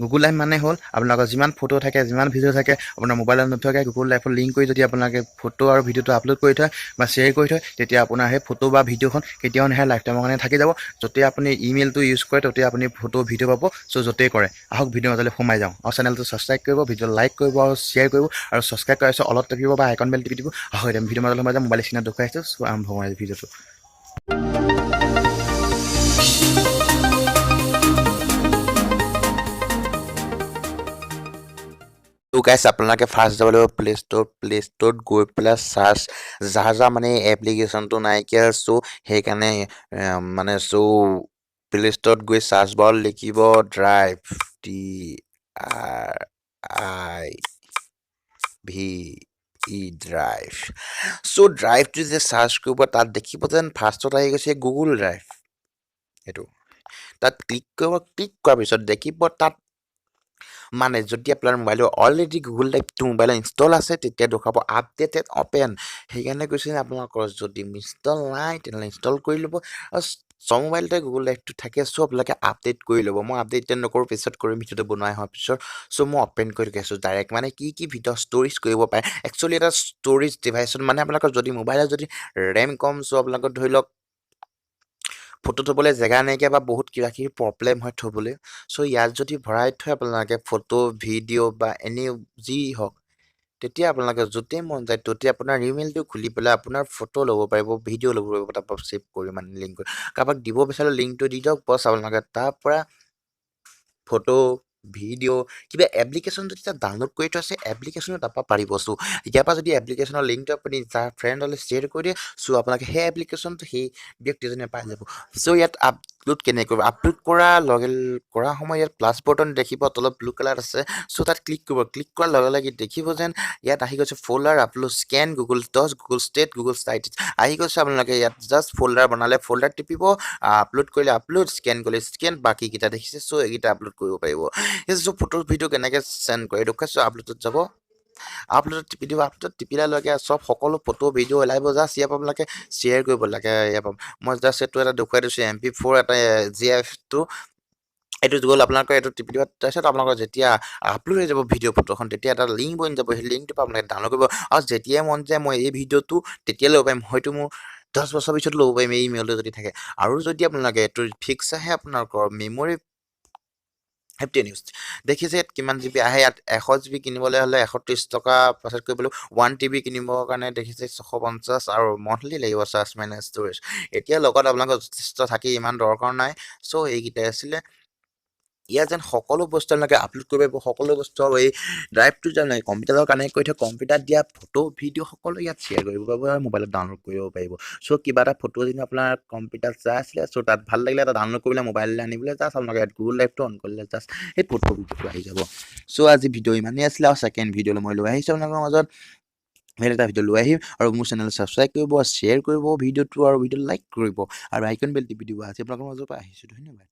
Google live মানে হ'ল আপোনালোকৰ যিমান ফটো থাকে যিমান ভিডিঅ' থাকে আপোনাৰ মোবাইলত নথকাকৈ গুগল লাইভত লিংক কৰি যদি আপোনালোকে ফটো আৰু ভিডিঅ'টো আপলোড কৰি থয় বা শ্বেয়াৰ কৰি থয় তেতিয়া আপোনাৰ সেই ফটো বা ভিডিঅ'খন কেতিয়াও নাহে লাইফ টাইমৰ কাৰণে থাকি যাব য'তেই আপুনি ইমেইলটো ইউজ কৰে ত'তেই আপুনি ফটো ভিডিঅ' পাব চ' য'তেই কৰে আহক ভিডিঅ' মাজলৈ সোমাই যাওঁ আৰু চেনেলটো ছাবস্ক্ৰাইব কৰিব ভিডিঅ' লাইক কৰিব আৰু শ্বেয়াৰ কৰিব আৰু ছাবস্ক্ৰাইব কৰাৰ পিছত অলপ টিপিব বা আইকন বেল টিপি দিব হয় ভিডিঅ' মাজলৈ সোমাই যাম মোবাইল স্ক্ৰীণত দেখুৱাই আহিছোঁ চ' আৰম্ভ কৰোঁ ভিডিঅ'টো তো গাইছ আপোনালোকে ফাৰ্ষ্ট যাব লাগিব প্লে ষ্ট'ৰত গৈ পেলাই চাৰ্চ যাৰ মানে এপ্লিকেশ্যনটো নাইকিয়া চ' সেইকাৰণে মানে প্লে ষ্ট'ৰত গৈ চাৰ্চ বাৰত লিখিব ড্ৰাইভ ড্ৰাইভ চ' ড্ৰাইভটো যে চাৰ্চ কৰিব তাত দেখিব যেন ফাৰ্ষ্টত আহি গৈছে গুগল ড্ৰাইভ এইটো তাত ক্লিক কৰাৰ পিছত দেখিব তাত মানে যদি আপোনাৰ মোবাইলত অলৰেডি গুগল ড্ৰাইভটো মোবাইলত ইনষ্টল আছে তেতিয়া দেখাব আপডেটেড অপেন সেইকাৰণে কৈছে আপোনালোকৰ যদি ইনষ্টল নাই তেনেহ'লে ইনষ্টল কৰি ল'ব আৰু চব মোবাইলতে গুগল ড্ৰাইভটো থাকে চ' আপোনালোকে আপডেট কৰি ল'ব মই আপডেট নকৰোঁ পিছত কৰিম ভিডিঅ'টো বনোৱা হোৱাৰ পিছত চ' মই অপেন কৰি ৰাখিছোঁ ডাইৰেক্ট মানে কি ভিডিঅ' ষ্ট'ৰেজ কৰিব পাৰে একচুৱেলি এটা ষ্ট'ৰেজ ডিভাইচত মানে আপোনালোকৰ যদি মোবাইলত যদি ৰেম কম চ' আপোনালোকৰ ধৰি লওক ফটো থ'বলৈ জেগা নাইকিয়া বা বহুত কিবাকিবি প্ৰব্লেম হয় থ'বলৈ চ' ইয়াত যদি ভৰাই থয় আপোনালোকে ফটো ভিডিঅ' বা এনে যি হওক তেতিয়া আপোনালোকে য'তেই মন যায় ত'তেই আপোনাৰ ইমেইলটো খুলি পেলাই আপোনাৰ ফটো ল'ব পাৰিব ভিডিঅ' ল'ব পাৰিব তাৰপৰা ছেভ কৰি মানে লিংক কৰি কাৰোবাক দিব বিচাৰিলে লিংকটো দি দিয়ক বছ আপোনালোকে তাৰপৰা ফটো ভিডিঅ' কিবা এপ্লিকেশ্যন যদি তাত ডাউনলোড কৰি থোৱা আছে এপ্লিকেশ্যনো তাৰপৰা পাৰিব চ' ইয়াৰ পৰা যদি এপ্লিকেশ্যনৰ লিংকটো আপুনি যাৰ ফ্ৰেণ্ডলৈ শ্বেয়াৰ কৰি দিয়ে চ' আপোনালোকে সেই এপ্লিকেশ্যনটো সেই ব্যক্তিজনে পাই যাব চ' ইয়াত আপলোড কেনেকৈ কৰিব আপলোড কৰা সময় ইয়াত প্লাছ বটন দেখিব তলত ব্লু কালাৰ আছে চ' তাত ক্লিক কৰিব ক্লিক কৰাৰ লগে লগে দেখিব যেন ইয়াত আহি গৈছে folder upload scan Google docs Google state Google site আহি গৈছে আপোনালোকে ইয়াত জাষ্ট ফ'ল্ডাৰ বনালে ফ'ল্ডাৰ টিপিব আপলোড কৰিলে আপলোড স্কেন কৰিলে স্কেন বাকীকেইটা দেখিছে চ' এইকেইটা আপলোড কৰিব পাৰিব চ' ফটো ভিডিঅ' কেনেকৈ চেণ্ড কৰে দেখুৱাইছো আপলোডত যাব আপলোডত টিপি দিব আপলোডত টিপিলে লগে চব সকলো ফটো ভিডিঅ' ওলাব জাষ্ট ইয়াৰ পৰা আপোনালোকে শ্বেয়াৰ কৰিব লাগে ইয়াৰ পৰা মই জাষ্ট এইটো এটা দেখুৱাই দিছোঁ MP4 এটা GIF-টো এইটো গ'ল আপোনালোকৰ এইটো টিপি দিব তাৰপিছত আপোনালোকৰ যেতিয়া আপলোড হৈ যাব ভিডিঅ' ফটোখন তেতিয়া এটা লিংক বনি যাব সেই লিংকটোৰ পৰা আপোনালোকে ডাউনলোড কৰিব আৰু যেতিয়াই মন যায় মই এই ভিডিঅ'টো তেতিয়াই ল'ব পাৰিম হয়তো মোৰ 10 বছৰ পিছত ল'ব পাৰিম এই ইমেইলটো যদি থাকে আৰু যদি আপোনালোকে এইটো ফিক্স আহে আপোনালোকৰ মেমৰি হেপটেন নিউজ দেখিছে কিমান GB আহে ইয়াত 100 GB কিনিবলৈ হ'লে 130 টকা পাছত কৰিবলৈ 1 TB কিনিবৰ কাৰণে দেখিছে 650 আৰু মন্থলি লাগিব চাৰ্জ মাইনাছ ষ্ট'ৰেজ এতিয়া লগত আপোনালোকৰ যথেষ্ট থাকি ইমান দৰকাৰ নাই চ' এইকেইটাই আছিলে ইয়াত যেন সকলো বস্তু আপোনালোকে আপলোড কৰিব পাৰিব সকলো বস্তু আৰু এই ড্ৰাইভটো যেন কম্পিউটাৰৰ কানেক্ট কৰি থৈ কম্পিউটাৰত দিয়া ফটো ভিডিঅ' সকলো ইয়াত শ্বেয়াৰ কৰিব পাৰিব আৰু মোবাইলত ডাউনলোড কৰিব পাৰিব চ' কিবা এটা ফটো যদি আপোনাৰ কম্পিউটাৰত চাই আছিলে চ' তাত ভাল লাগিলে এটা ডাউনলোড কৰিলে মোবাইললৈ আনিবলৈ জাষ্ট আপোনালোকে ইয়াত গুগল ড্ৰাইভটো অন কৰিলে জাষ্ট সেই ফটো ভিডিঅ'টো আহি যাব চ' আজি ভিডিঅ' ইমানেই আছিলে আৰু ছেকেণ্ড ভিডিঅ'লৈ মই লৈ আহিছোঁ আপোনালোকৰ মাজত বেলেগ এটা ভিডিঅ' লৈ আহিম আৰু মোৰ চেনেল ছাবস্ক্ৰাইব কৰিব শ্বেয়াৰ কৰিব ভিডিঅ'টো আৰু ভিডিঅ' লাইক কৰিব আৰু আইকন বেল টিপি দিব আজি আপোনালোকৰ মাজৰ পৰা আহিছোঁ ধন্যবাদ